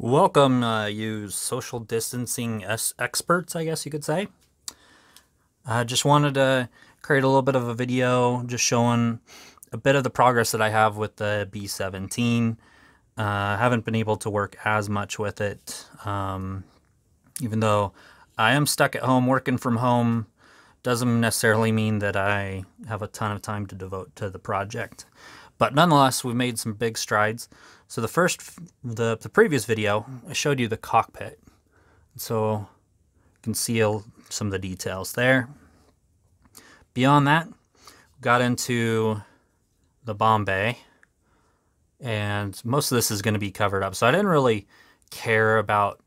Welcome, you social distancing experts, I guess you could say. I just wanted to create a little bit of a video just showing a bit of the progress that I have with the B-17. I haven't been able to work as much with it, even though I am stuck at home working from home. Doesn't necessarily mean that I have a ton of time to devote to the project. But nonetheless, we've made some big strides. So the previous video, I showed you the cockpit. So you can see some of the details there. Beyond that, got into the bomb bay. And most of this is going to be covered up. So I didn't really care about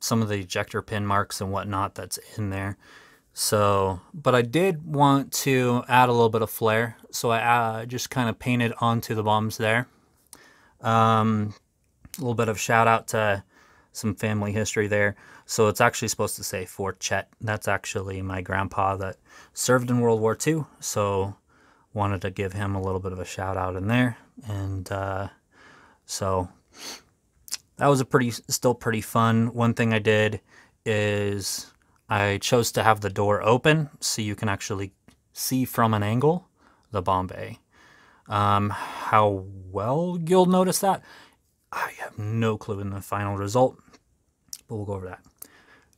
some of the ejector pin marks and whatnot that's in there. So, but I did want to add a little bit of flair, so I just kind of painted onto the bombs there. A little bit of shout out to some family history there. So it's actually supposed to say for Chet. That's actually my grandpa that served in World War II, so wanted to give him a little bit of a shout out in there. And so that was still pretty fun. One thing I did is I chose to have the door open so you can actually see from an angle the bomb bay. How well you'll notice that, I have no clue in the final result, but we'll go over that.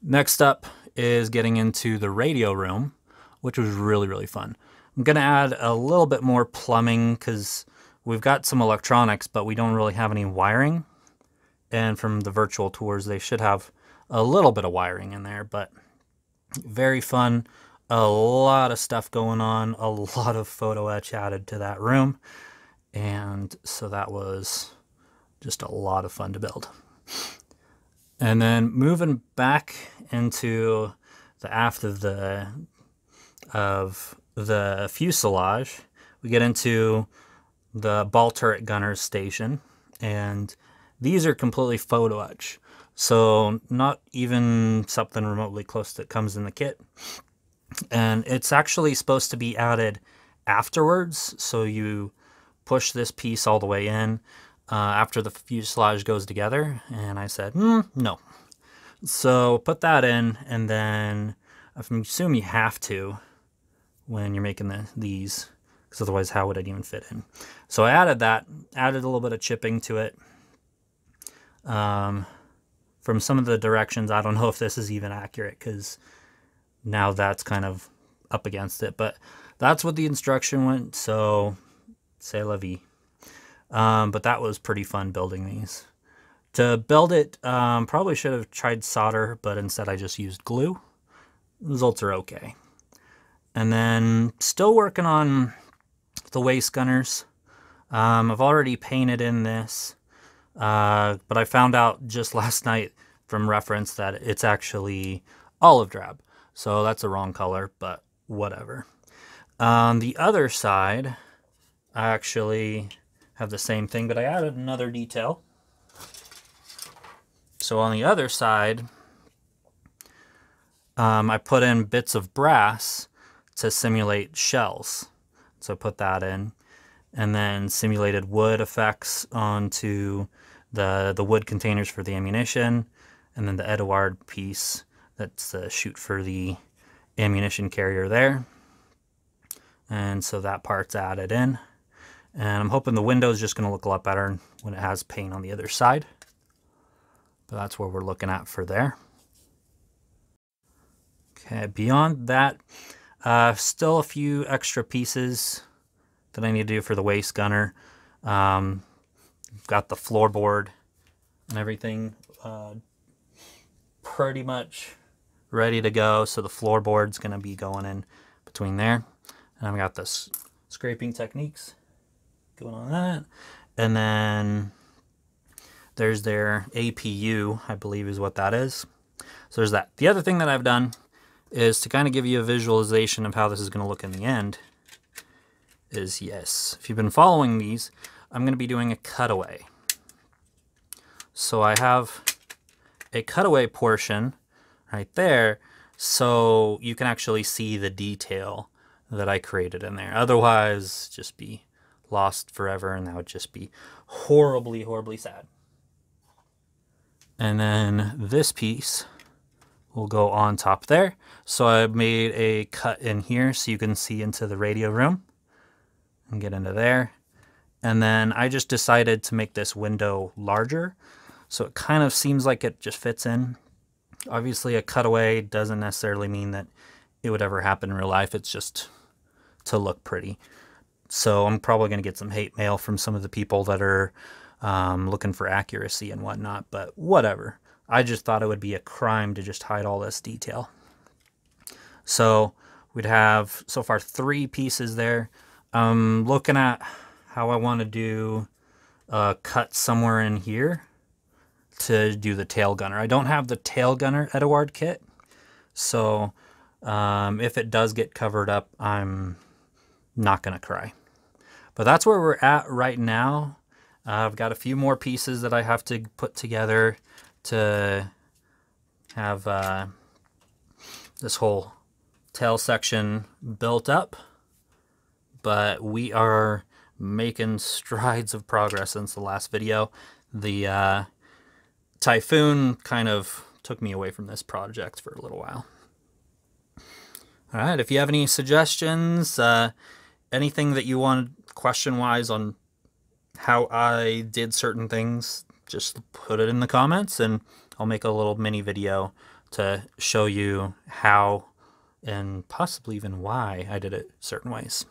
Next up is getting into the radio room, which was really, really fun. I'm going to add a little bit more plumbing because we've got some electronics, but we don't really have any wiring. And from the virtual tours, they should have a little bit of wiring in there, but very fun. A lot of stuff going on, a lot of photo etch added to that room. And so that was just a lot of fun to build. And then moving back into the aft of the fuselage, we get into the ball turret gunner's station. And these are completely photo etch. So not even something remotely close that comes in the kit. And it's actually supposed to be added afterwards. So you push this piece all the way in after the fuselage goes together. And I said, no. So put that in, and then I assume you have to when you're making these, because otherwise how would it even fit in? So I added that, added a little bit of chipping to it. From some of the directions, I don't know if this is even accurate because now that's kind of up against it, but that's what the instruction went, so c'est la vie. But that was pretty fun building these. To build it, probably should have tried solder, but instead I just used glue. Results are okay. And then still working on the waist gunners. I've already painted in this. But I found out just last night from reference that it's actually olive drab. So that's the wrong color, but whatever. On the other side, I actually have the same thing, but I added another detail. So on the other side, I put in bits of brass to simulate shells. So I put that in. And then simulated wood effects onto the wood containers for the ammunition, and then the Eduard piece that's the chute for the ammunition carrier there. And so that part's added in. And I'm hoping the window is just going to look a lot better when it has paint on the other side. But that's what we're looking at for there. Okay, beyond that, still a few extra pieces that I need to do for the waist gunner. Got the floorboard and everything pretty much ready to go. So the floorboard's going to be going in between there. And I've got this scraping techniques going on that. And then there's their APU, I believe is what that is. So there's that. The other thing that I've done is to kind of give you a visualization of how this is going to look in the end. Is yes, if you've been following these, I'm going to be doing a cutaway. So I have a cutaway portion right there, so you can actually see the detail that I created in there. Otherwise, just be lost forever, and that would just be horribly, horribly sad. And then this piece will go on top there. So I made a cut in here so you can see into the radio room and get into there. And then I just decided to make this window larger, so it kind of seems like it just fits in. Obviously, a cutaway doesn't necessarily mean that it would ever happen in real life. It's just to look pretty. So I'm probably going to get some hate mail from some of the people that are looking for accuracy and whatnot, but whatever. I just thought it would be a crime to just hide all this detail. So we'd have so far 3 pieces there. Looking at how I want to do a cut somewhere in here to do the tail gunner. I don't have the tail gunner Eduard kit, so if it does get covered up, I'm not going to cry. But that's where we're at right now. I've got a few more pieces that I have to put together to have this whole tail section built up. But we are making strides of progress since the last video. The typhoon kind of took me away from this project for a little while. All right, if you have any suggestions, anything that you want question-wise on how I did certain things, just put it in the comments and I'll make a little mini video to show you how and possibly even why I did it certain ways.